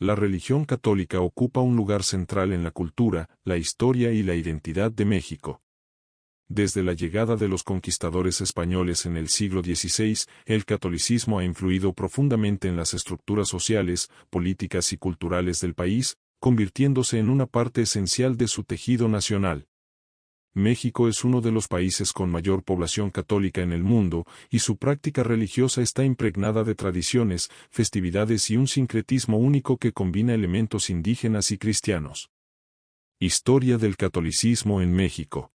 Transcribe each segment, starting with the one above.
La religión católica ocupa un lugar central en la cultura, la historia y la identidad de México. Desde la llegada de los conquistadores españoles en el siglo XVI, el catolicismo ha influido profundamente en las estructuras sociales, políticas y culturales del país, convirtiéndose en una parte esencial de su tejido nacional. México es uno de los países con mayor población católica en el mundo, y su práctica religiosa está impregnada de tradiciones, festividades y un sincretismo único que combina elementos indígenas y cristianos. Historia del catolicismo en México.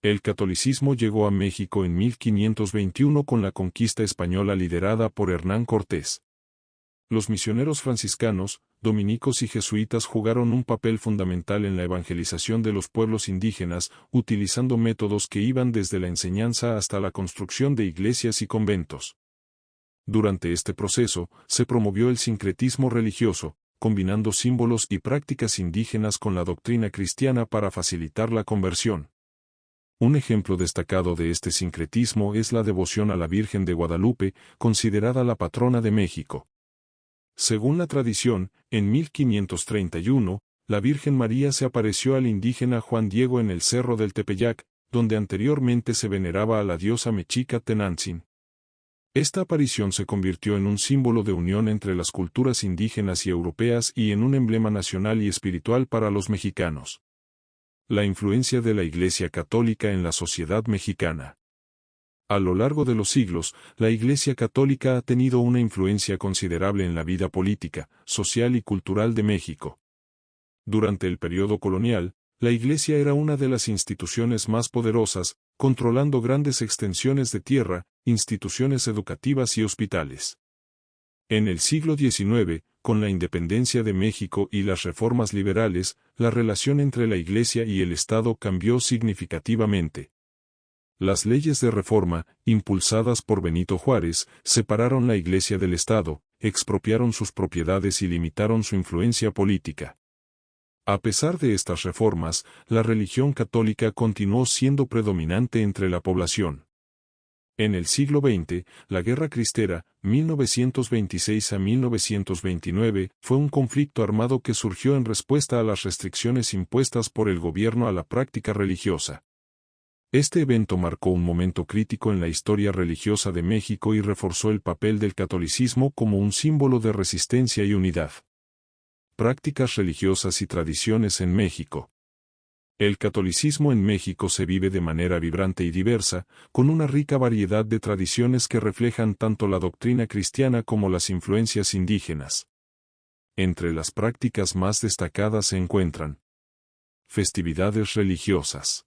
El catolicismo llegó a México en 1521 con la conquista española liderada por Hernán Cortés. Los misioneros franciscanos, dominicos y jesuitas jugaron un papel fundamental en la evangelización de los pueblos indígenas, utilizando métodos que iban desde la enseñanza hasta la construcción de iglesias y conventos. Durante este proceso, se promovió el sincretismo religioso, combinando símbolos y prácticas indígenas con la doctrina cristiana para facilitar la conversión. Un ejemplo destacado de este sincretismo es la devoción a la Virgen de Guadalupe, considerada la patrona de México. Según la tradición, en 1531, la Virgen María se apareció al indígena Juan Diego en el Cerro del Tepeyac, donde anteriormente se veneraba a la diosa mexica Tenantzin. Esta aparición se convirtió en un símbolo de unión entre las culturas indígenas y europeas y en un emblema nacional y espiritual para los mexicanos. La influencia de la Iglesia Católica en la sociedad mexicana. A lo largo de los siglos, la Iglesia Católica ha tenido una influencia considerable en la vida política, social y cultural de México. Durante el periodo colonial, la Iglesia era una de las instituciones más poderosas, controlando grandes extensiones de tierra, instituciones educativas y hospitales. En el siglo XIX, con la independencia de México y las reformas liberales, la relación entre la Iglesia y el Estado cambió significativamente. Las leyes de reforma, impulsadas por Benito Juárez, separaron la Iglesia del Estado, expropiaron sus propiedades y limitaron su influencia política. A pesar de estas reformas, la religión católica continuó siendo predominante entre la población. En el siglo XX, la Guerra Cristera, 1926 a 1929, fue un conflicto armado que surgió en respuesta a las restricciones impuestas por el gobierno a la práctica religiosa. Este evento marcó un momento crítico en la historia religiosa de México y reforzó el papel del catolicismo como un símbolo de resistencia y unidad. Prácticas religiosas y tradiciones en México. El catolicismo en México se vive de manera vibrante y diversa, con una rica variedad de tradiciones que reflejan tanto la doctrina cristiana como las influencias indígenas. Entre las prácticas más destacadas se encuentran festividades religiosas.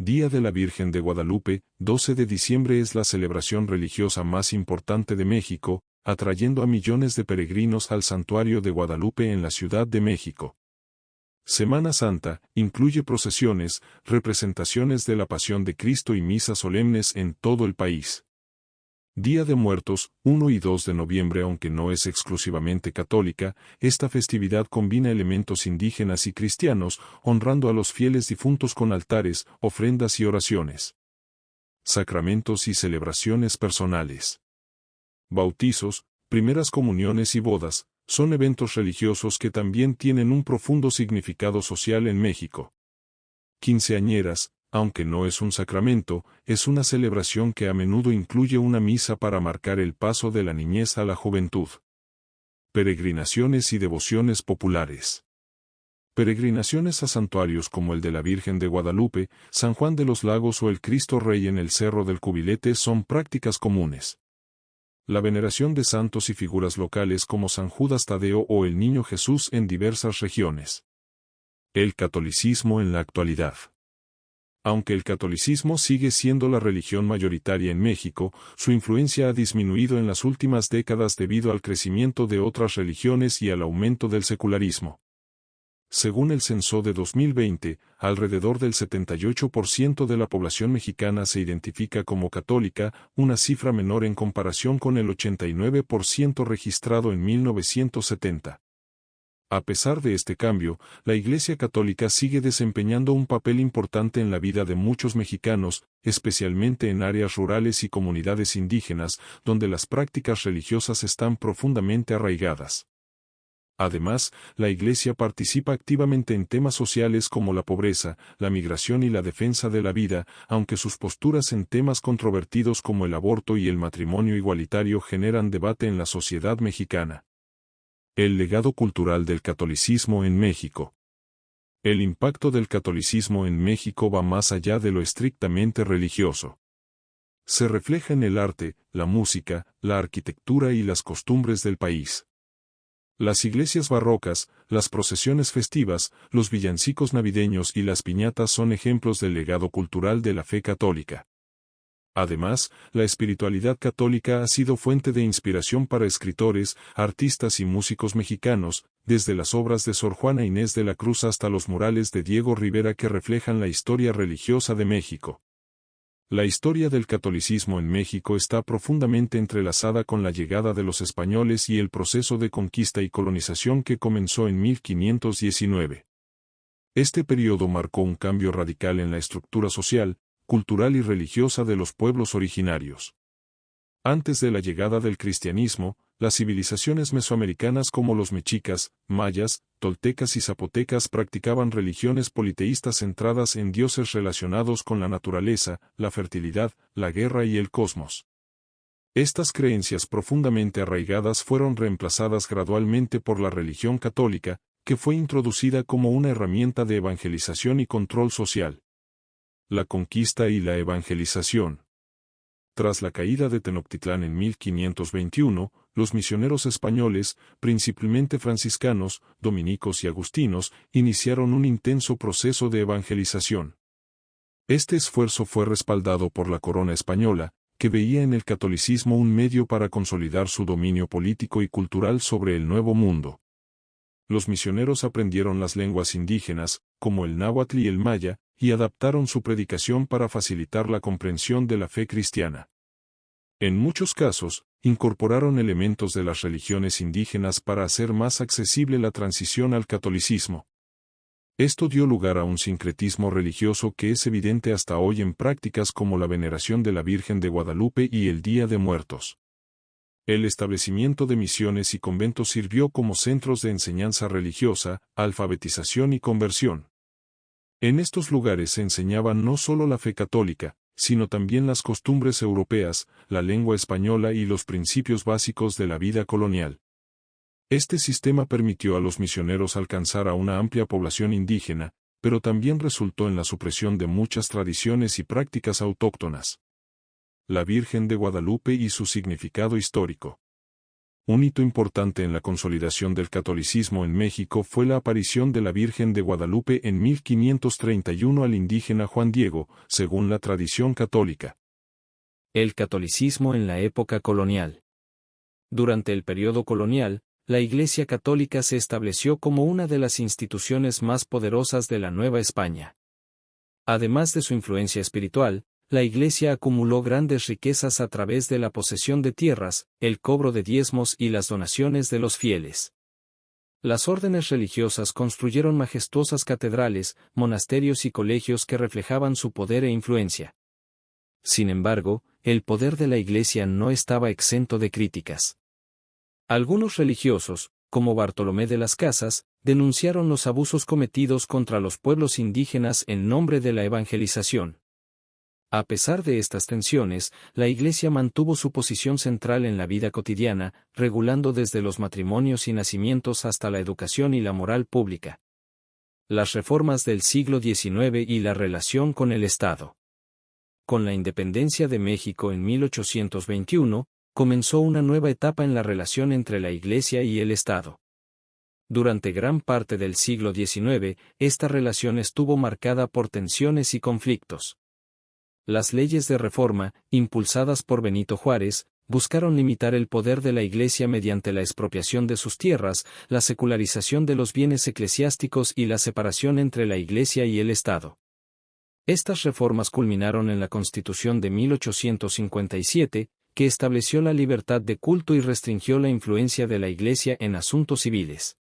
Día de la Virgen de Guadalupe, 12 de diciembre es la celebración religiosa más importante de México, atrayendo a millones de peregrinos al Santuario de Guadalupe en la Ciudad de México. Semana Santa, incluye procesiones, representaciones de la Pasión de Cristo y misas solemnes en todo el país. Día de Muertos, 1 y 2 de noviembre. Aunque no es exclusivamente católica, esta festividad combina elementos indígenas y cristianos, honrando a los fieles difuntos con altares, ofrendas y oraciones. Sacramentos y celebraciones personales. Bautizos, primeras comuniones y bodas, son eventos religiosos que también tienen un profundo significado social en México. Quinceañeras, aunque no es un sacramento, es una celebración que a menudo incluye una misa para marcar el paso de la niñez a la juventud. Peregrinaciones y devociones populares. Peregrinaciones a santuarios como el de la Virgen de Guadalupe, San Juan de los Lagos o el Cristo Rey en el Cerro del Cubilete son prácticas comunes. La veneración de santos y figuras locales como San Judas Tadeo o el Niño Jesús en diversas regiones. El catolicismo en la actualidad. Aunque el catolicismo sigue siendo la religión mayoritaria en México, su influencia ha disminuido en las últimas décadas debido al crecimiento de otras religiones y al aumento del secularismo. Según el censo de 2020, alrededor del 78% de la población mexicana se identifica como católica, una cifra menor en comparación con el 89% registrado en 1970. A pesar de este cambio, la Iglesia Católica sigue desempeñando un papel importante en la vida de muchos mexicanos, especialmente en áreas rurales y comunidades indígenas, donde las prácticas religiosas están profundamente arraigadas. Además, la Iglesia participa activamente en temas sociales como la pobreza, la migración y la defensa de la vida, aunque sus posturas en temas controvertidos como el aborto y el matrimonio igualitario generan debate en la sociedad mexicana. El legado cultural del catolicismo en México. El impacto del catolicismo en México va más allá de lo estrictamente religioso. Se refleja en el arte, la música, la arquitectura y las costumbres del país. Las iglesias barrocas, las procesiones festivas, los villancicos navideños y las piñatas son ejemplos del legado cultural de la fe católica. Además, la espiritualidad católica ha sido fuente de inspiración para escritores, artistas y músicos mexicanos, desde las obras de Sor Juana Inés de la Cruz hasta los murales de Diego Rivera que reflejan la historia religiosa de México. La historia del catolicismo en México está profundamente entrelazada con la llegada de los españoles y el proceso de conquista y colonización que comenzó en 1519. Este periodo marcó un cambio radical en la estructura social, cultural y religiosa de los pueblos originarios. Antes de la llegada del cristianismo, las civilizaciones mesoamericanas como los mexicas, mayas, toltecas y zapotecas practicaban religiones politeístas centradas en dioses relacionados con la naturaleza, la fertilidad, la guerra y el cosmos. Estas creencias profundamente arraigadas fueron reemplazadas gradualmente por la religión católica, que fue introducida como una herramienta de evangelización y control social. La conquista y la evangelización. Tras la caída de Tenochtitlán en 1521, los misioneros españoles, principalmente franciscanos, dominicos y agustinos, iniciaron un intenso proceso de evangelización. Este esfuerzo fue respaldado por la corona española, que veía en el catolicismo un medio para consolidar su dominio político y cultural sobre el Nuevo Mundo. Los misioneros aprendieron las lenguas indígenas, como el náhuatl y el maya, y adaptaron su predicación para facilitar la comprensión de la fe cristiana. En muchos casos, incorporaron elementos de las religiones indígenas para hacer más accesible la transición al catolicismo. Esto dio lugar a un sincretismo religioso que es evidente hasta hoy en prácticas como la veneración de la Virgen de Guadalupe y el Día de Muertos. El establecimiento de misiones y conventos sirvió como centros de enseñanza religiosa, alfabetización y conversión. En estos lugares se enseñaban no solo la fe católica, sino también las costumbres europeas, la lengua española y los principios básicos de la vida colonial. Este sistema permitió a los misioneros alcanzar a una amplia población indígena, pero también resultó en la supresión de muchas tradiciones y prácticas autóctonas. La Virgen de Guadalupe y su significado histórico. Un hito importante en la consolidación del catolicismo en México fue la aparición de la Virgen de Guadalupe en 1531 al indígena Juan Diego, según la tradición católica. El catolicismo en la época colonial. Durante el periodo colonial, la Iglesia Católica se estableció como una de las instituciones más poderosas de la Nueva España. Además de su influencia espiritual, la Iglesia acumuló grandes riquezas a través de la posesión de tierras, el cobro de diezmos y las donaciones de los fieles. Las órdenes religiosas construyeron majestuosas catedrales, monasterios y colegios que reflejaban su poder e influencia. Sin embargo, el poder de la Iglesia no estaba exento de críticas. Algunos religiosos, como Bartolomé de las Casas, denunciaron los abusos cometidos contra los pueblos indígenas en nombre de la evangelización. A pesar de estas tensiones, la Iglesia mantuvo su posición central en la vida cotidiana, regulando desde los matrimonios y nacimientos hasta la educación y la moral pública. Las reformas del siglo XIX y la relación con el Estado. Con la independencia de México en 1821, comenzó una nueva etapa en la relación entre la Iglesia y el Estado. Durante gran parte del siglo XIX, esta relación estuvo marcada por tensiones y conflictos. Las leyes de reforma, impulsadas por Benito Juárez, buscaron limitar el poder de la Iglesia mediante la expropiación de sus tierras, la secularización de los bienes eclesiásticos y la separación entre la Iglesia y el Estado. Estas reformas culminaron en la Constitución de 1857, que estableció la libertad de culto y restringió la influencia de la Iglesia en asuntos civiles.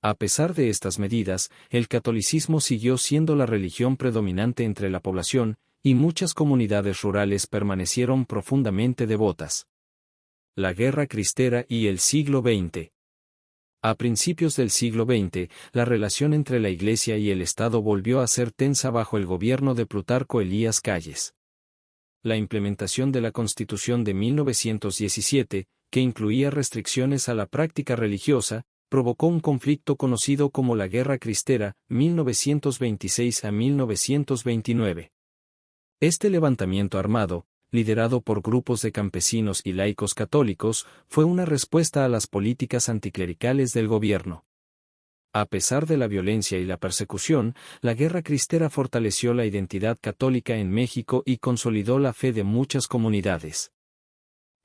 A pesar de estas medidas, el catolicismo siguió siendo la religión predominante entre la población, y muchas comunidades rurales permanecieron profundamente devotas. La Guerra Cristera y el siglo XX. A principios del siglo XX, la relación entre la Iglesia y el Estado volvió a ser tensa bajo el gobierno de Plutarco Elías Calles. La implementación de la Constitución de 1917, que incluía restricciones a la práctica religiosa, provocó un conflicto conocido como la Guerra Cristera, 1926 a 1929. Este levantamiento armado, liderado por grupos de campesinos y laicos católicos, fue una respuesta a las políticas anticlericales del gobierno. A pesar de la violencia y la persecución, la Guerra Cristera fortaleció la identidad católica en México y consolidó la fe de muchas comunidades.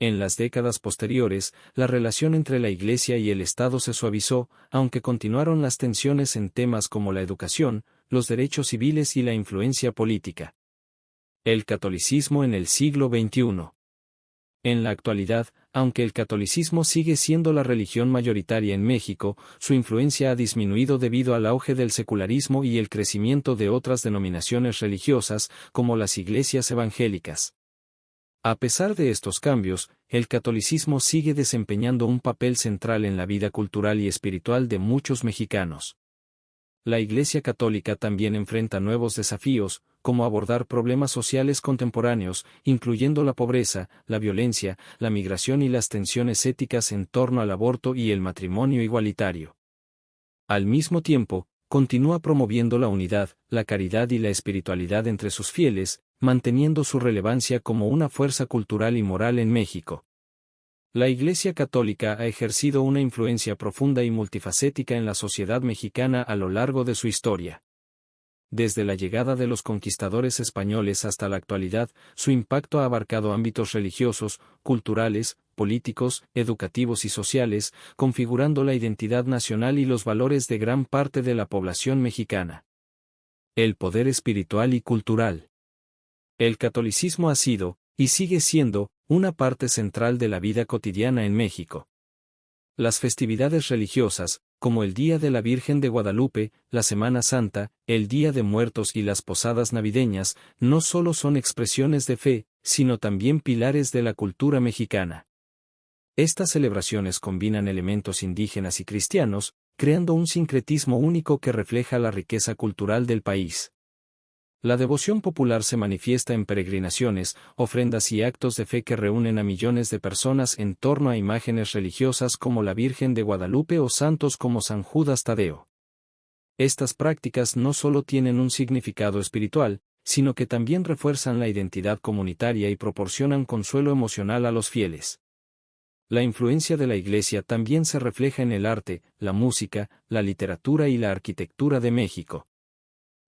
En las décadas posteriores, la relación entre la Iglesia y el Estado se suavizó, aunque continuaron las tensiones en temas como la educación, los derechos civiles y la influencia política. El catolicismo en el siglo XXI. En la actualidad, aunque el catolicismo sigue siendo la religión mayoritaria en México, su influencia ha disminuido debido al auge del secularismo y el crecimiento de otras denominaciones religiosas, como las iglesias evangélicas. A pesar de estos cambios, el catolicismo sigue desempeñando un papel central en la vida cultural y espiritual de muchos mexicanos. La Iglesia Católica también enfrenta nuevos desafíos, como abordar problemas sociales contemporáneos, incluyendo la pobreza, la violencia, la migración y las tensiones éticas en torno al aborto y el matrimonio igualitario. Al mismo tiempo, continúa promoviendo la unidad, la caridad y la espiritualidad entre sus fieles, manteniendo su relevancia como una fuerza cultural y moral en México. La Iglesia Católica ha ejercido una influencia profunda y multifacética en la sociedad mexicana a lo largo de su historia. Desde la llegada de los conquistadores españoles hasta la actualidad, su impacto ha abarcado ámbitos religiosos, culturales, políticos, educativos y sociales, configurando la identidad nacional y los valores de gran parte de la población mexicana. El poder espiritual y cultural. El catolicismo ha sido, y sigue siendo, una parte central de la vida cotidiana en México. Las festividades religiosas, como el Día de la Virgen de Guadalupe, la Semana Santa, el Día de Muertos y las posadas navideñas, no solo son expresiones de fe, sino también pilares de la cultura mexicana. Estas celebraciones combinan elementos indígenas y cristianos, creando un sincretismo único que refleja la riqueza cultural del país. La devoción popular se manifiesta en peregrinaciones, ofrendas y actos de fe que reúnen a millones de personas en torno a imágenes religiosas como la Virgen de Guadalupe o santos como San Judas Tadeo. Estas prácticas no solo tienen un significado espiritual, sino que también refuerzan la identidad comunitaria y proporcionan consuelo emocional a los fieles. La influencia de la Iglesia también se refleja en el arte, la música, la literatura y la arquitectura de México.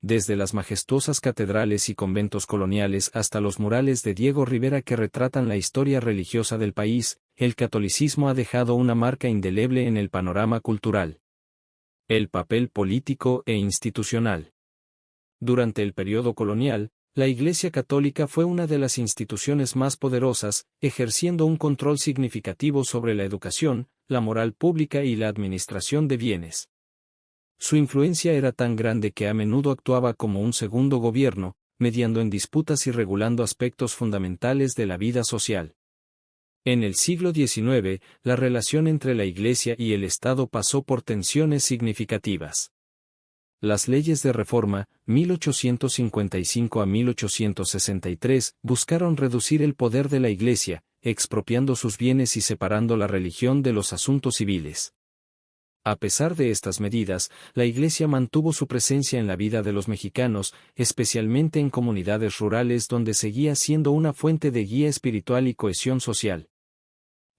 Desde las majestuosas catedrales y conventos coloniales hasta los murales de Diego Rivera que retratan la historia religiosa del país, el catolicismo ha dejado una marca indeleble en el panorama cultural. El papel político e institucional. Durante el periodo colonial, la Iglesia Católica fue una de las instituciones más poderosas, ejerciendo un control significativo sobre la educación, la moral pública y la administración de bienes. Su influencia era tan grande que a menudo actuaba como un segundo gobierno, mediando en disputas y regulando aspectos fundamentales de la vida social. En el siglo XIX, la relación entre la Iglesia y el Estado pasó por tensiones significativas. Las leyes de reforma, 1855 a 1863, buscaron reducir el poder de la Iglesia, expropiando sus bienes y separando la religión de los asuntos civiles. A pesar de estas medidas, la Iglesia mantuvo su presencia en la vida de los mexicanos, especialmente en comunidades rurales donde seguía siendo una fuente de guía espiritual y cohesión social.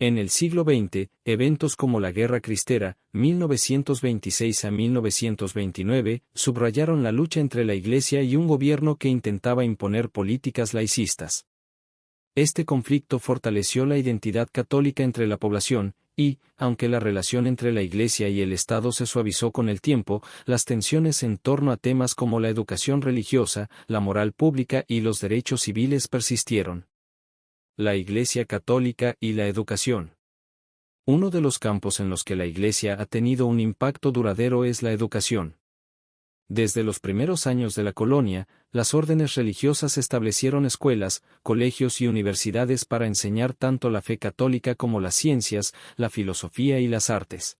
En el siglo XX, eventos como la Guerra Cristera, 1926 a 1929, subrayaron la lucha entre la Iglesia y un gobierno que intentaba imponer políticas laicistas. Este conflicto fortaleció la identidad católica entre la población, y, aunque la relación entre la Iglesia y el Estado se suavizó con el tiempo, las tensiones en torno a temas como la educación religiosa, la moral pública y los derechos civiles persistieron. La Iglesia Católica y la educación. Uno de los campos en los que la Iglesia ha tenido un impacto duradero es la educación. Desde los primeros años de la colonia, las órdenes religiosas establecieron escuelas, colegios y universidades para enseñar tanto la fe católica como las ciencias, la filosofía y las artes.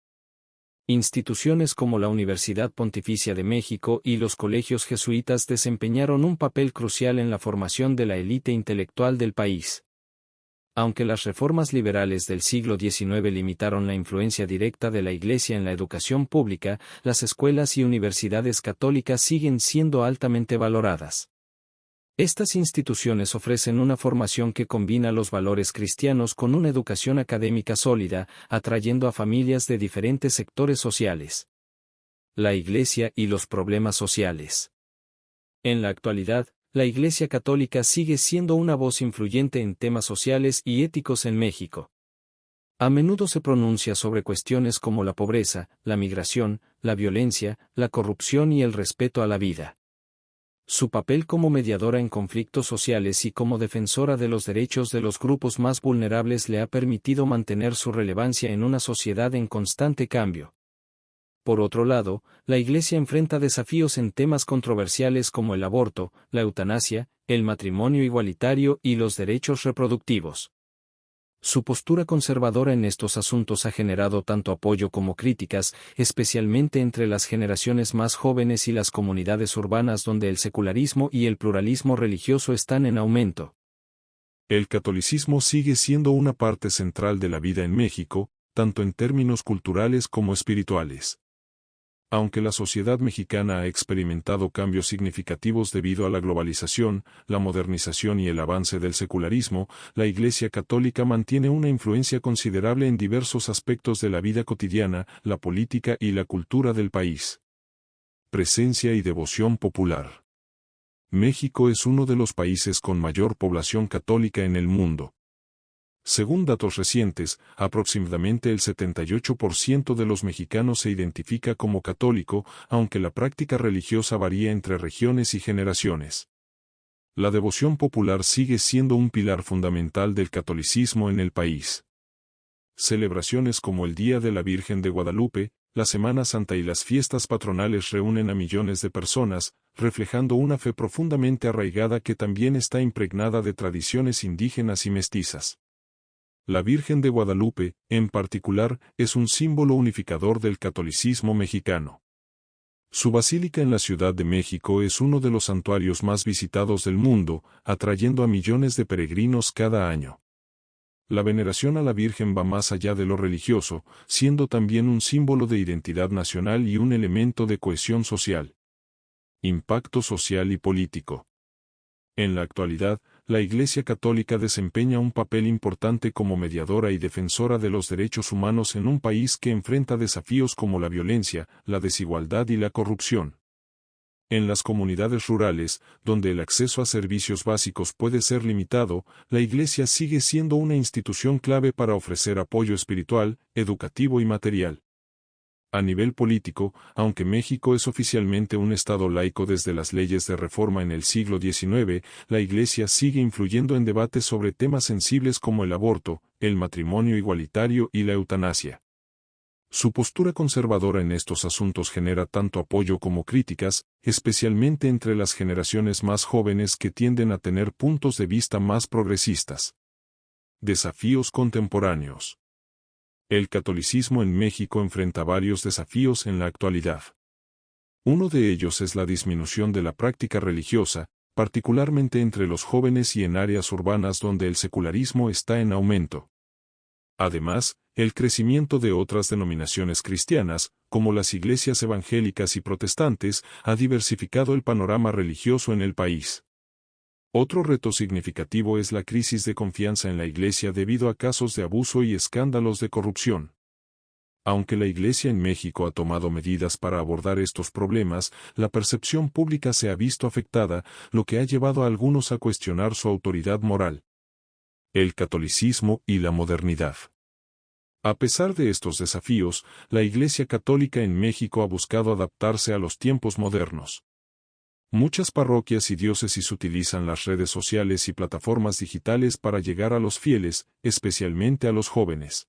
Instituciones como la Universidad Pontificia de México y los colegios jesuitas desempeñaron un papel crucial en la formación de la élite intelectual del país. Aunque las reformas liberales del siglo XIX limitaron la influencia directa de la Iglesia en la educación pública, las escuelas y universidades católicas siguen siendo altamente valoradas. Estas instituciones ofrecen una formación que combina los valores cristianos con una educación académica sólida, atrayendo a familias de diferentes sectores sociales. La Iglesia y los problemas sociales. En la actualidad, la Iglesia Católica sigue siendo una voz influyente en temas sociales y éticos en México. A menudo se pronuncia sobre cuestiones como la pobreza, la migración, la violencia, la corrupción y el respeto a la vida. Su papel como mediadora en conflictos sociales y como defensora de los derechos de los grupos más vulnerables le ha permitido mantener su relevancia en una sociedad en constante cambio. Por otro lado, la Iglesia enfrenta desafíos en temas controversiales como el aborto, la eutanasia, el matrimonio igualitario y los derechos reproductivos. Su postura conservadora en estos asuntos ha generado tanto apoyo como críticas, especialmente entre las generaciones más jóvenes y las comunidades urbanas donde el secularismo y el pluralismo religioso están en aumento. El catolicismo sigue siendo una parte central de la vida en México, tanto en términos culturales como espirituales. Aunque la sociedad mexicana ha experimentado cambios significativos debido a la globalización, la modernización y el avance del secularismo, la Iglesia Católica mantiene una influencia considerable en diversos aspectos de la vida cotidiana, la política y la cultura del país. Presencia y devoción popular. México es uno de los países con mayor población católica en el mundo. Según datos recientes, aproximadamente el 78% de los mexicanos se identifica como católico, aunque la práctica religiosa varía entre regiones y generaciones. La devoción popular sigue siendo un pilar fundamental del catolicismo en el país. Celebraciones como el Día de la Virgen de Guadalupe, la Semana Santa y las fiestas patronales reúnen a millones de personas, reflejando una fe profundamente arraigada que también está impregnada de tradiciones indígenas y mestizas. La Virgen de Guadalupe, en particular, es un símbolo unificador del catolicismo mexicano. Su basílica en la Ciudad de México es uno de los santuarios más visitados del mundo, atrayendo a millones de peregrinos cada año. La veneración a la Virgen va más allá de lo religioso, siendo también un símbolo de identidad nacional y un elemento de cohesión social. Impacto social y político. En la actualidad, la Iglesia Católica desempeña un papel importante como mediadora y defensora de los derechos humanos en un país que enfrenta desafíos como la violencia, la desigualdad y la corrupción. En las comunidades rurales, donde el acceso a servicios básicos puede ser limitado, la Iglesia sigue siendo una institución clave para ofrecer apoyo espiritual, educativo y material. A nivel político, aunque México es oficialmente un Estado laico desde las leyes de reforma en el siglo XIX, la Iglesia sigue influyendo en debates sobre temas sensibles como el aborto, el matrimonio igualitario y la eutanasia. Su postura conservadora en estos asuntos genera tanto apoyo como críticas, especialmente entre las generaciones más jóvenes que tienden a tener puntos de vista más progresistas. Desafíos contemporáneos. El catolicismo en México enfrenta varios desafíos en la actualidad. Uno de ellos es la disminución de la práctica religiosa, particularmente entre los jóvenes y en áreas urbanas donde el secularismo está en aumento. Además, el crecimiento de otras denominaciones cristianas, como las iglesias evangélicas y protestantes, ha diversificado el panorama religioso en el país. Otro reto significativo es la crisis de confianza en la Iglesia debido a casos de abuso y escándalos de corrupción. Aunque la Iglesia en México ha tomado medidas para abordar estos problemas, la percepción pública se ha visto afectada, lo que ha llevado a algunos a cuestionar su autoridad moral. El catolicismo y la modernidad. A pesar de estos desafíos, la Iglesia Católica en México ha buscado adaptarse a los tiempos modernos. Muchas parroquias y diócesis utilizan las redes sociales y plataformas digitales para llegar a los fieles, especialmente a los jóvenes.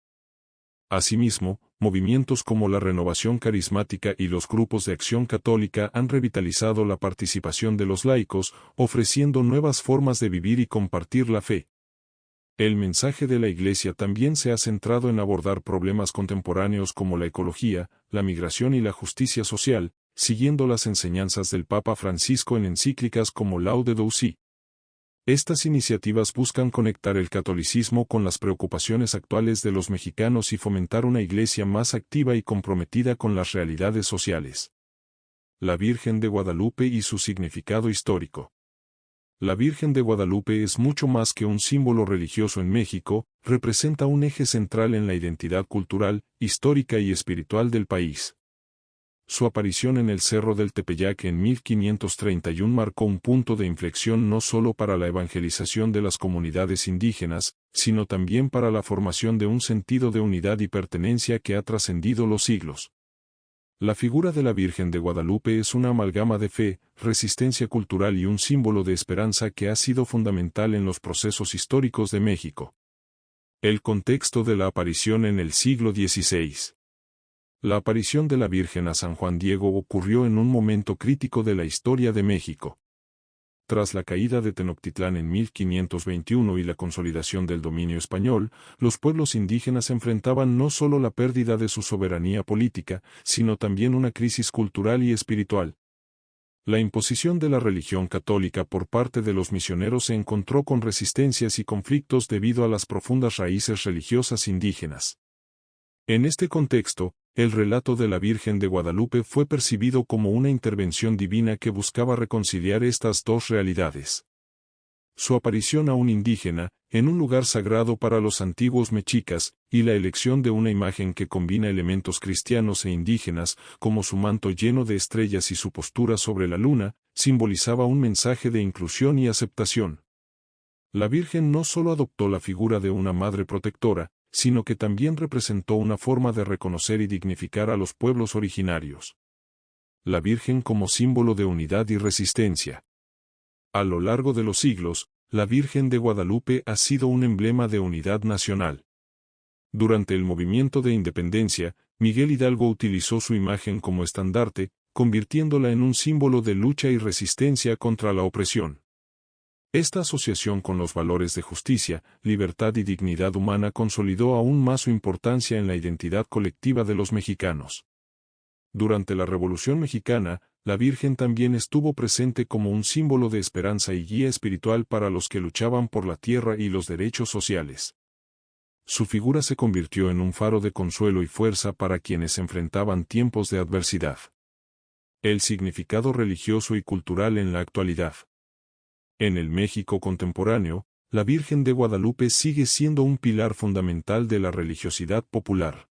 Asimismo, movimientos como la Renovación Carismática y los grupos de acción católica han revitalizado la participación de los laicos, ofreciendo nuevas formas de vivir y compartir la fe. El mensaje de la Iglesia también se ha centrado en abordar problemas contemporáneos como la ecología, la migración y la justicia social, siguiendo las enseñanzas del Papa Francisco en encíclicas como Laudato Si. Estas iniciativas buscan conectar el catolicismo con las preocupaciones actuales de los mexicanos y fomentar una iglesia más activa y comprometida con las realidades sociales. La Virgen de Guadalupe y su significado histórico. La Virgen de Guadalupe es mucho más que un símbolo religioso en México, representa un eje central en la identidad cultural, histórica y espiritual del país. Su aparición en el Cerro del Tepeyac en 1531 marcó un punto de inflexión no solo para la evangelización de las comunidades indígenas, sino también para la formación de un sentido de unidad y pertenencia que ha trascendido los siglos. La figura de la Virgen de Guadalupe es una amalgama de fe, resistencia cultural y un símbolo de esperanza que ha sido fundamental en los procesos históricos de México. El contexto de la aparición en el siglo XVI. La aparición de la Virgen a San Juan Diego ocurrió en un momento crítico de la historia de México. Tras la caída de Tenochtitlán en 1521 y la consolidación del dominio español, los pueblos indígenas enfrentaban no solo la pérdida de su soberanía política, sino también una crisis cultural y espiritual. La imposición de la religión católica por parte de los misioneros se encontró con resistencias y conflictos debido a las profundas raíces religiosas indígenas. En este contexto, el relato de la Virgen de Guadalupe fue percibido como una intervención divina que buscaba reconciliar estas dos realidades. Su aparición a un indígena, en un lugar sagrado para los antiguos mexicas, y la elección de una imagen que combina elementos cristianos e indígenas, como su manto lleno de estrellas y su postura sobre la luna, simbolizaba un mensaje de inclusión y aceptación. La Virgen no solo adoptó la figura de una madre protectora, sino que también representó una forma de reconocer y dignificar a los pueblos originarios. La Virgen como símbolo de unidad y resistencia. A lo largo de los siglos, la Virgen de Guadalupe ha sido un emblema de unidad nacional. Durante el movimiento de independencia, Miguel Hidalgo utilizó su imagen como estandarte, convirtiéndola en un símbolo de lucha y resistencia contra la opresión. Esta asociación con los valores de justicia, libertad y dignidad humana consolidó aún más su importancia en la identidad colectiva de los mexicanos. Durante la Revolución Mexicana, la Virgen también estuvo presente como un símbolo de esperanza y guía espiritual para los que luchaban por la tierra y los derechos sociales. Su figura se convirtió en un faro de consuelo y fuerza para quienes enfrentaban tiempos de adversidad. El significado religioso y cultural en la actualidad. En el México contemporáneo, la Virgen de Guadalupe sigue siendo un pilar fundamental de la religiosidad popular.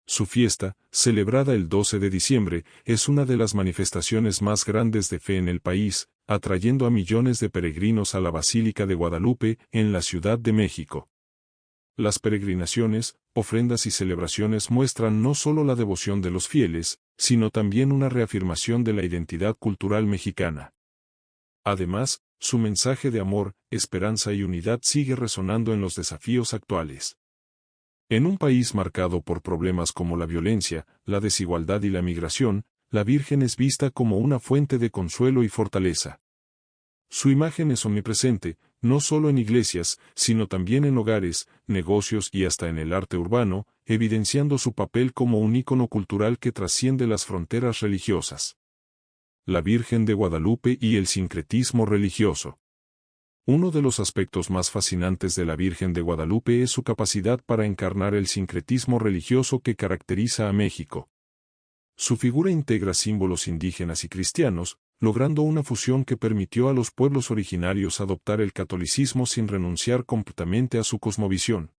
Su fiesta, celebrada el 12 de diciembre, es una de las manifestaciones más grandes de fe en el país, atrayendo a millones de peregrinos a la Basílica de Guadalupe, en la Ciudad de México. Las peregrinaciones, ofrendas y celebraciones muestran no solo la devoción de los fieles, sino también una reafirmación de la identidad cultural mexicana. Además, su mensaje de amor, esperanza y unidad sigue resonando en los desafíos actuales. En un país marcado por problemas como la violencia, la desigualdad y la migración, la Virgen es vista como una fuente de consuelo y fortaleza. Su imagen es omnipresente, no solo en iglesias, sino también en hogares, negocios y hasta en el arte urbano, evidenciando su papel como un ícono cultural que trasciende las fronteras religiosas. La Virgen de Guadalupe y el sincretismo religioso. Uno de los aspectos más fascinantes de la Virgen de Guadalupe es su capacidad para encarnar el sincretismo religioso que caracteriza a México. Su figura integra símbolos indígenas y cristianos, logrando una fusión que permitió a los pueblos originarios adoptar el catolicismo sin renunciar completamente a su cosmovisión.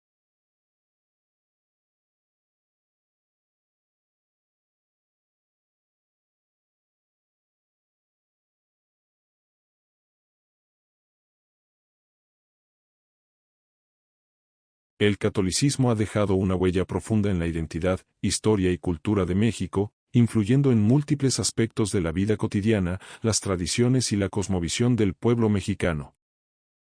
El catolicismo ha dejado una huella profunda en la identidad, historia y cultura de México, influyendo en múltiples aspectos de la vida cotidiana, las tradiciones y la cosmovisión del pueblo mexicano.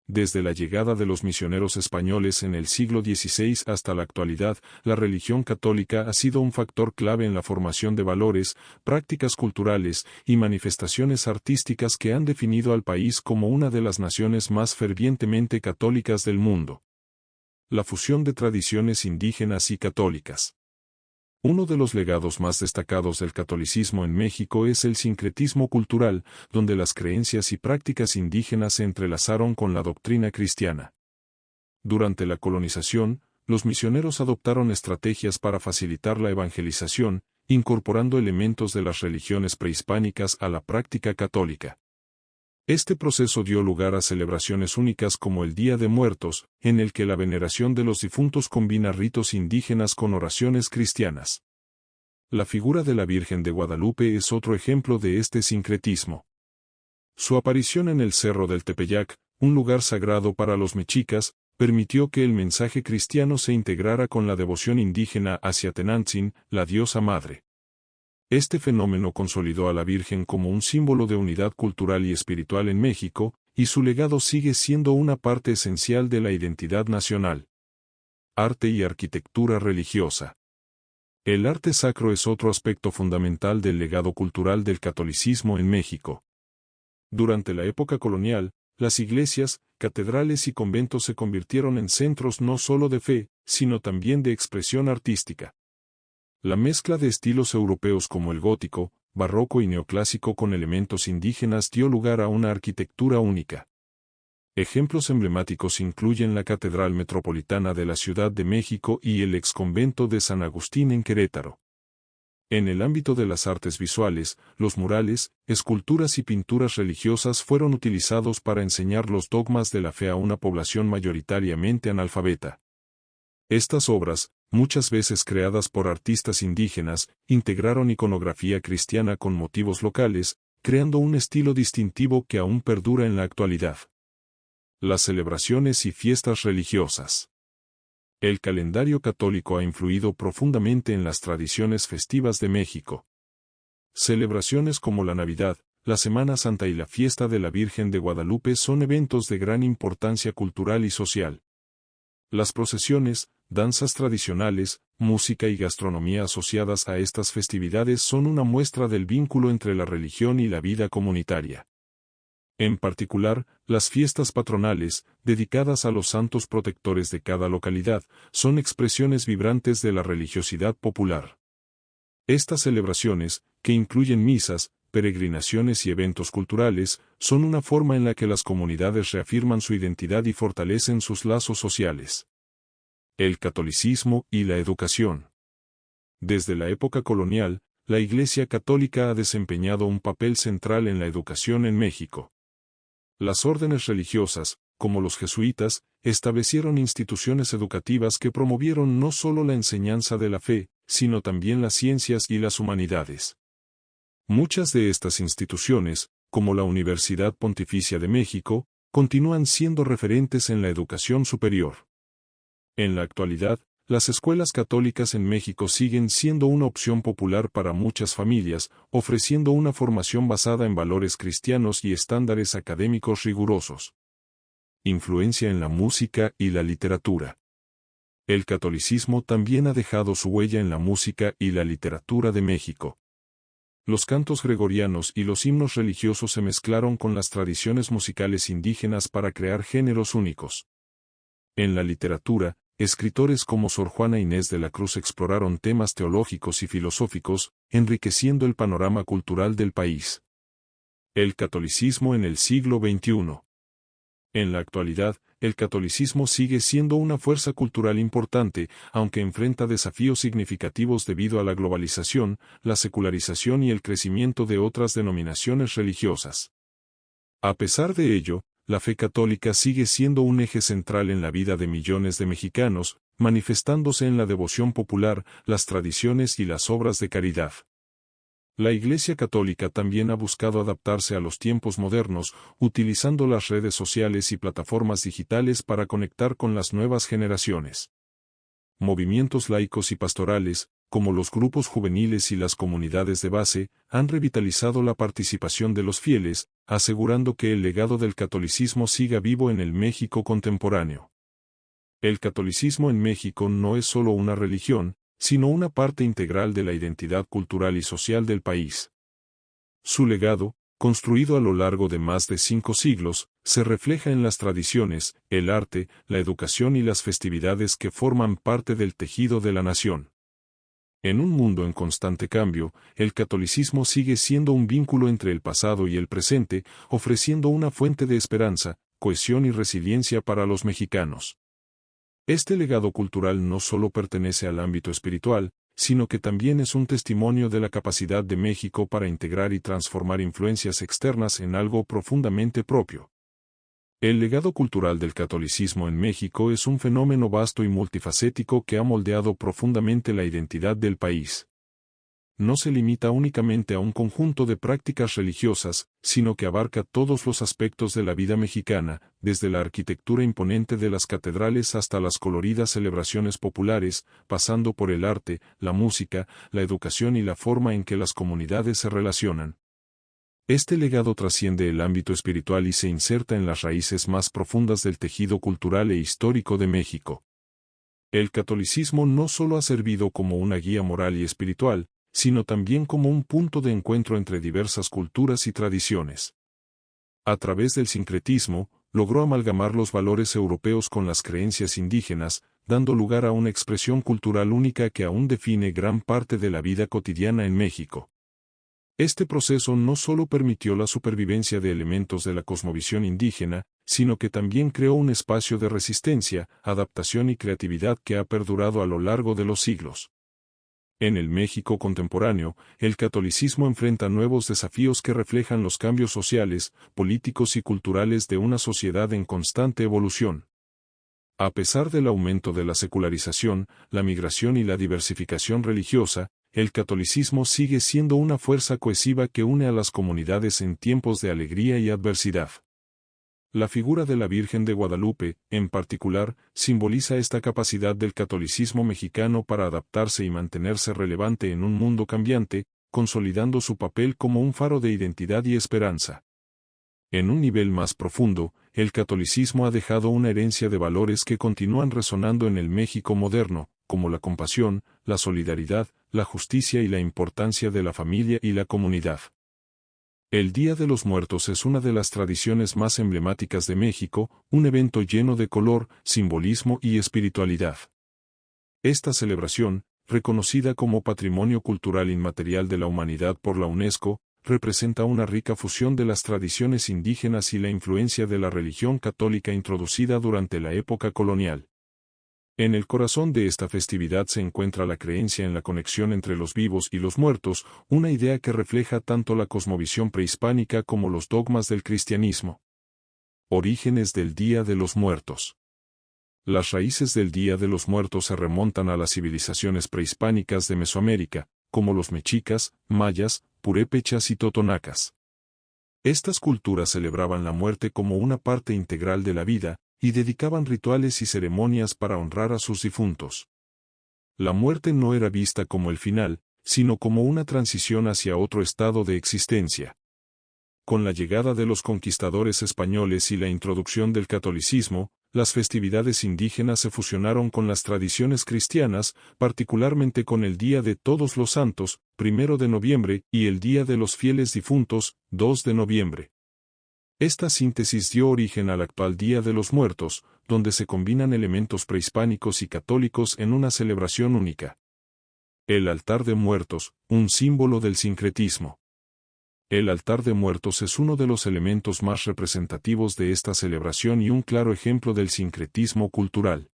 Desde la llegada de los misioneros españoles en el siglo XVI hasta la actualidad, la religión católica ha sido un factor clave en la formación de valores, prácticas culturales y manifestaciones artísticas que han definido al país como una de las naciones más fervientemente católicas del mundo. La fusión de tradiciones indígenas y católicas. Uno de los legados más destacados del catolicismo en México es el sincretismo cultural, donde las creencias y prácticas indígenas se entrelazaron con la doctrina cristiana. Durante la colonización, los misioneros adoptaron estrategias para facilitar la evangelización, incorporando elementos de las religiones prehispánicas a la práctica católica. Este proceso dio lugar a celebraciones únicas como el Día de Muertos, en el que la veneración de los difuntos combina ritos indígenas con oraciones cristianas. La figura de la Virgen de Guadalupe es otro ejemplo de este sincretismo. Su aparición en el Cerro del Tepeyac, un lugar sagrado para los mexicas, permitió que el mensaje cristiano se integrara con la devoción indígena hacia Tenantzin, la diosa madre. Este fenómeno consolidó a la Virgen como un símbolo de unidad cultural y espiritual en México, y su legado sigue siendo una parte esencial de la identidad nacional. Arte y arquitectura religiosa. El arte sacro es otro aspecto fundamental del legado cultural del catolicismo en México. Durante la época colonial, las iglesias, catedrales y conventos se convirtieron en centros no solo de fe, sino también de expresión artística. La mezcla de estilos europeos como el gótico, barroco y neoclásico con elementos indígenas dio lugar a una arquitectura única. Ejemplos emblemáticos incluyen la Catedral Metropolitana de la Ciudad de México y el exconvento de San Agustín en Querétaro. En el ámbito de las artes visuales, los murales, esculturas y pinturas religiosas fueron utilizados para enseñar los dogmas de la fe a una población mayoritariamente analfabeta. Estas obras, muchas veces creadas por artistas indígenas, integraron iconografía cristiana con motivos locales, creando un estilo distintivo que aún perdura en la actualidad. Las celebraciones y fiestas religiosas. El calendario católico ha influido profundamente en las tradiciones festivas de México. Celebraciones como la Navidad, la Semana Santa y la Fiesta de la Virgen de Guadalupe son eventos de gran importancia cultural y social. Las procesiones, danzas tradicionales, música y gastronomía asociadas a estas festividades son una muestra del vínculo entre la religión y la vida comunitaria. En particular, las fiestas patronales, dedicadas a los santos protectores de cada localidad, son expresiones vibrantes de la religiosidad popular. Estas celebraciones, que incluyen misas, peregrinaciones y eventos culturales, son una forma en la que las comunidades reafirman su identidad y fortalecen sus lazos sociales. El catolicismo y la educación. Desde la época colonial, la Iglesia Católica ha desempeñado un papel central en la educación en México. Las órdenes religiosas, como los jesuitas, establecieron instituciones educativas que promovieron no solo la enseñanza de la fe, sino también las ciencias y las humanidades. Muchas de estas instituciones, como la Universidad Pontificia de México, continúan siendo referentes en la educación superior. En la actualidad, las escuelas católicas en México siguen siendo una opción popular para muchas familias, ofreciendo una formación basada en valores cristianos y estándares académicos rigurosos. Influencia en la música y la literatura. El catolicismo también ha dejado su huella en la música y la literatura de México. Los cantos gregorianos y los himnos religiosos se mezclaron con las tradiciones musicales indígenas para crear géneros únicos. En la literatura, escritores como Sor Juana Inés de la Cruz exploraron temas teológicos y filosóficos, enriqueciendo el panorama cultural del país. El catolicismo en el siglo XXI. En la actualidad, el catolicismo sigue siendo una fuerza cultural importante, aunque enfrenta desafíos significativos debido a la globalización, la secularización y el crecimiento de otras denominaciones religiosas. A pesar de ello, la fe católica sigue siendo un eje central en la vida de millones de mexicanos, manifestándose en la devoción popular, las tradiciones y las obras de caridad. La Iglesia Católica también ha buscado adaptarse a los tiempos modernos, utilizando las redes sociales y plataformas digitales para conectar con las nuevas generaciones. Movimientos laicos y pastorales, como los grupos juveniles y las comunidades de base, han revitalizado la participación de los fieles, asegurando que el legado del catolicismo siga vivo en el México contemporáneo. El catolicismo en México no es solo una religión, sino una parte integral de la identidad cultural y social del país. Su legado, construido a lo largo de más de 5 siglos, se refleja en las tradiciones, el arte, la educación y las festividades que forman parte del tejido de la nación. En un mundo en constante cambio, el catolicismo sigue siendo un vínculo entre el pasado y el presente, ofreciendo una fuente de esperanza, cohesión y resiliencia para los mexicanos. Este legado cultural no solo pertenece al ámbito espiritual, sino que también es un testimonio de la capacidad de México para integrar y transformar influencias externas en algo profundamente propio. El legado cultural del catolicismo en México es un fenómeno vasto y multifacético que ha moldeado profundamente la identidad del país. No se limita únicamente a un conjunto de prácticas religiosas, sino que abarca todos los aspectos de la vida mexicana, desde la arquitectura imponente de las catedrales hasta las coloridas celebraciones populares, pasando por el arte, la música, la educación y la forma en que las comunidades se relacionan. Este legado trasciende el ámbito espiritual y se inserta en las raíces más profundas del tejido cultural e histórico de México. El catolicismo no solo ha servido como una guía moral y espiritual, sino también como un punto de encuentro entre diversas culturas y tradiciones. A través del sincretismo, logró amalgamar los valores europeos con las creencias indígenas, dando lugar a una expresión cultural única que aún define gran parte de la vida cotidiana en México. Este proceso no solo permitió la supervivencia de elementos de la cosmovisión indígena, sino que también creó un espacio de resistencia, adaptación y creatividad que ha perdurado a lo largo de los siglos. En el México contemporáneo, el catolicismo enfrenta nuevos desafíos que reflejan los cambios sociales, políticos y culturales de una sociedad en constante evolución. A pesar del aumento de la secularización, la migración y la diversificación religiosa, el catolicismo sigue siendo una fuerza cohesiva que une a las comunidades en tiempos de alegría y adversidad. La figura de la Virgen de Guadalupe, en particular, simboliza esta capacidad del catolicismo mexicano para adaptarse y mantenerse relevante en un mundo cambiante, consolidando su papel como un faro de identidad y esperanza. En un nivel más profundo, el catolicismo ha dejado una herencia de valores que continúan resonando en el México moderno, como la compasión, la solidaridad, la justicia y la importancia de la familia y la comunidad. El Día de los Muertos es una de las tradiciones más emblemáticas de México, un evento lleno de color, simbolismo y espiritualidad. Esta celebración, reconocida como Patrimonio Cultural Inmaterial de la Humanidad por la UNESCO, representa una rica fusión de las tradiciones indígenas y la influencia de la religión católica introducida durante la época colonial. En el corazón de esta festividad se encuentra la creencia en la conexión entre los vivos y los muertos, una idea que refleja tanto la cosmovisión prehispánica como los dogmas del cristianismo. Orígenes del Día de los Muertos. Las raíces del Día de los Muertos se remontan a las civilizaciones prehispánicas de Mesoamérica, como los mexicas, mayas, purépechas y totonacas. Estas culturas celebraban la muerte como una parte integral de la vida, y dedicaban rituales y ceremonias para honrar a sus difuntos. La muerte no era vista como el final, sino como una transición hacia otro estado de existencia. Con la llegada de los conquistadores españoles y la introducción del catolicismo, las festividades indígenas se fusionaron con las tradiciones cristianas, particularmente con el Día de Todos los Santos, 1 de noviembre, y el Día de los Fieles Difuntos, 2 de noviembre. Esta síntesis dio origen al actual Día de los Muertos, donde se combinan elementos prehispánicos y católicos en una celebración única. El altar de muertos, un símbolo del sincretismo. El altar de muertos es uno de los elementos más representativos de esta celebración y un claro ejemplo del sincretismo cultural.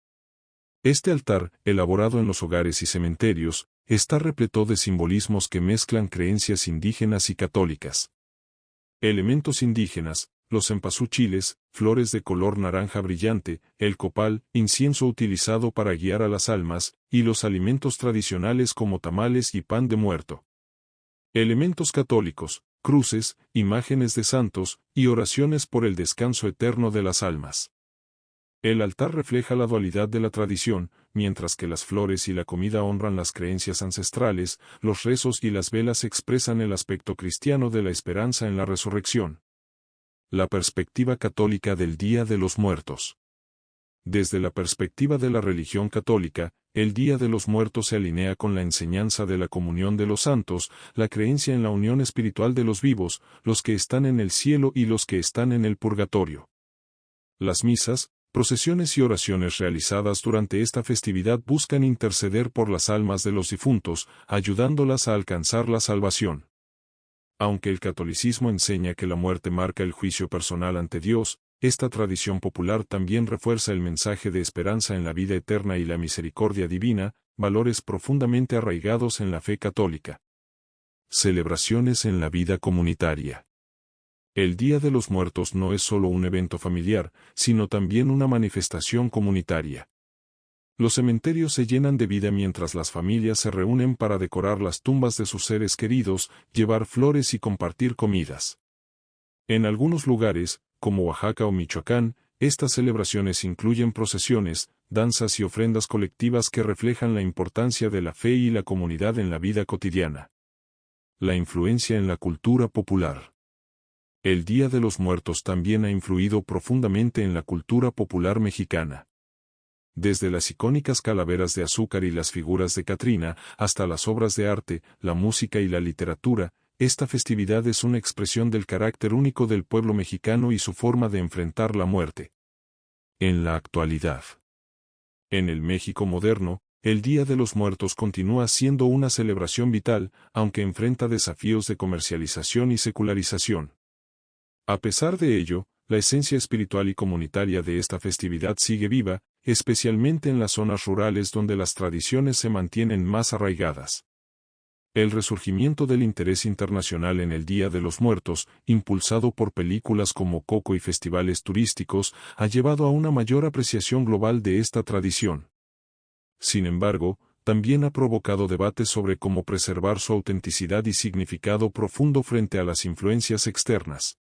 Este altar, elaborado en los hogares y cementerios, está repleto de simbolismos que mezclan creencias indígenas y católicas. Elementos indígenas, los cempasúchiles, flores de color naranja brillante, el copal, incienso utilizado para guiar a las almas, y los alimentos tradicionales como tamales y pan de muerto. Elementos católicos, cruces, imágenes de santos, y oraciones por el descanso eterno de las almas. El altar refleja la dualidad de la tradición, mientras que las flores y la comida honran las creencias ancestrales, los rezos y las velas expresan el aspecto cristiano de la esperanza en la resurrección. La perspectiva católica del Día de los Muertos. Desde la perspectiva de la religión católica, el Día de los Muertos se alinea con la enseñanza de la comunión de los santos, la creencia en la unión espiritual de los vivos, los que están en el cielo y los que están en el purgatorio. Las misas, procesiones y oraciones realizadas durante esta festividad buscan interceder por las almas de los difuntos, ayudándolas a alcanzar la salvación. Aunque el catolicismo enseña que la muerte marca el juicio personal ante Dios, esta tradición popular también refuerza el mensaje de esperanza en la vida eterna y la misericordia divina, valores profundamente arraigados en la fe católica. Celebraciones en la vida comunitaria. El Día de los Muertos no es solo un evento familiar, sino también una manifestación comunitaria. Los cementerios se llenan de vida mientras las familias se reúnen para decorar las tumbas de sus seres queridos, llevar flores y compartir comidas. En algunos lugares, como Oaxaca o Michoacán, estas celebraciones incluyen procesiones, danzas y ofrendas colectivas que reflejan la importancia de la fe y la comunidad en la vida cotidiana. La influencia en la cultura popular. El Día de los Muertos también ha influido profundamente en la cultura popular mexicana. Desde las icónicas calaveras de azúcar y las figuras de Catrina, hasta las obras de arte, la música y la literatura, esta festividad es una expresión del carácter único del pueblo mexicano y su forma de enfrentar la muerte. En la actualidad. En el México moderno, el Día de los Muertos continúa siendo una celebración vital, aunque enfrenta desafíos de comercialización y secularización. A pesar de ello, la esencia espiritual y comunitaria de esta festividad sigue viva, especialmente en las zonas rurales donde las tradiciones se mantienen más arraigadas. El resurgimiento del interés internacional en el Día de los Muertos, impulsado por películas como Coco y festivales turísticos, ha llevado a una mayor apreciación global de esta tradición. Sin embargo, también ha provocado debates sobre cómo preservar su autenticidad y significado profundo frente a las influencias externas.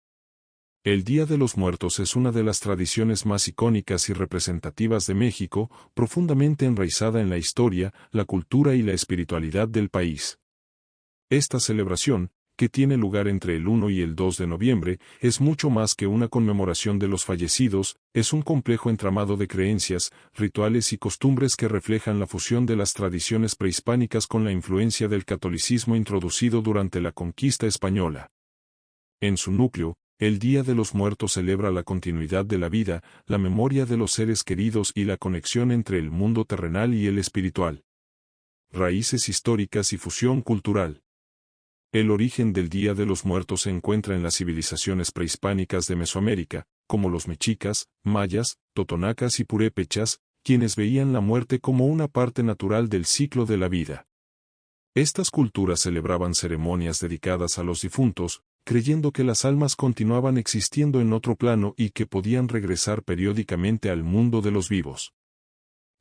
El Día de los Muertos es una de las tradiciones más icónicas y representativas de México, profundamente enraizada en la historia, la cultura y la espiritualidad del país. Esta celebración, que tiene lugar entre el 1 y el 2 de noviembre, es mucho más que una conmemoración de los fallecidos, es un complejo entramado de creencias, rituales y costumbres que reflejan la fusión de las tradiciones prehispánicas con la influencia del catolicismo introducido durante la conquista española. En su núcleo, el Día de los Muertos celebra la continuidad de la vida, la memoria de los seres queridos y la conexión entre el mundo terrenal y el espiritual. Raíces históricas y fusión cultural. El origen del Día de los Muertos se encuentra en las civilizaciones prehispánicas de Mesoamérica, como los mexicas, mayas, totonacas y purépechas, quienes veían la muerte como una parte natural del ciclo de la vida. Estas culturas celebraban ceremonias dedicadas a los difuntos, creyendo que las almas continuaban existiendo en otro plano y que podían regresar periódicamente al mundo de los vivos.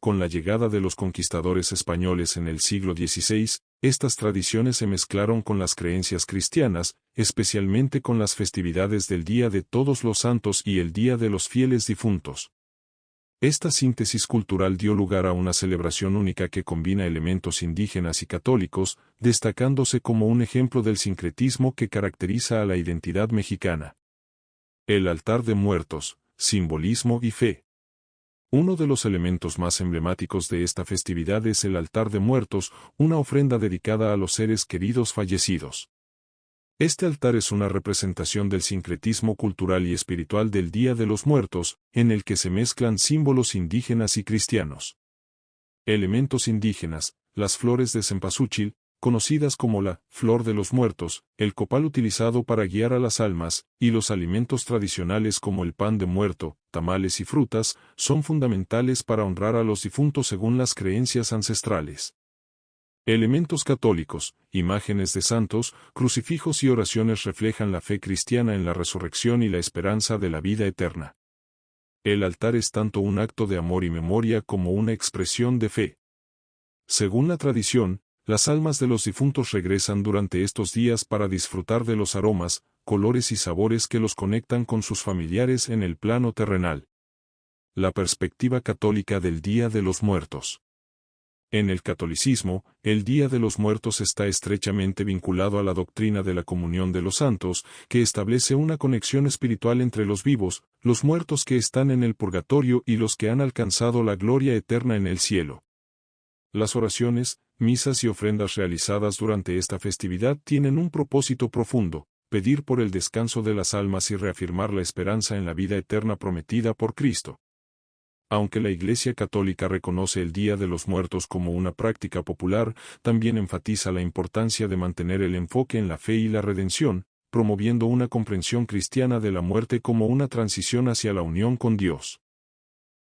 Con la llegada de los conquistadores españoles en el siglo XVI, estas tradiciones se mezclaron con las creencias cristianas, especialmente con las festividades del Día de Todos los Santos y el Día de los Fieles Difuntos. Esta síntesis cultural dio lugar a una celebración única que combina elementos indígenas y católicos, destacándose como un ejemplo del sincretismo que caracteriza a la identidad mexicana. El altar de muertos, simbolismo y fe. Uno de los elementos más emblemáticos de esta festividad es el altar de muertos, una ofrenda dedicada a los seres queridos fallecidos. Este altar es una representación del sincretismo cultural y espiritual del Día de los Muertos, en el que se mezclan símbolos indígenas y cristianos. Elementos indígenas, las flores de cempasúchil, conocidas como la flor de los muertos, el copal utilizado para guiar a las almas, y los alimentos tradicionales como el pan de muerto, tamales y frutas, son fundamentales para honrar a los difuntos según las creencias ancestrales. Elementos católicos, imágenes de santos, crucifijos y oraciones reflejan la fe cristiana en la resurrección y la esperanza de la vida eterna. El altar es tanto un acto de amor y memoria como una expresión de fe. Según la tradición, las almas de los difuntos regresan durante estos días para disfrutar de los aromas, colores y sabores que los conectan con sus familiares en el plano terrenal. La perspectiva católica del Día de los Muertos. En el catolicismo, el Día de los Muertos está estrechamente vinculado a la doctrina de la comunión de los santos, que establece una conexión espiritual entre los vivos, los muertos que están en el purgatorio y los que han alcanzado la gloria eterna en el cielo. Las oraciones, misas y ofrendas realizadas durante esta festividad tienen un propósito profundo: pedir por el descanso de las almas y reafirmar la esperanza en la vida eterna prometida por Cristo. Aunque la Iglesia Católica reconoce el Día de los Muertos como una práctica popular, también enfatiza la importancia de mantener el enfoque en la fe y la redención, promoviendo una comprensión cristiana de la muerte como una transición hacia la unión con Dios.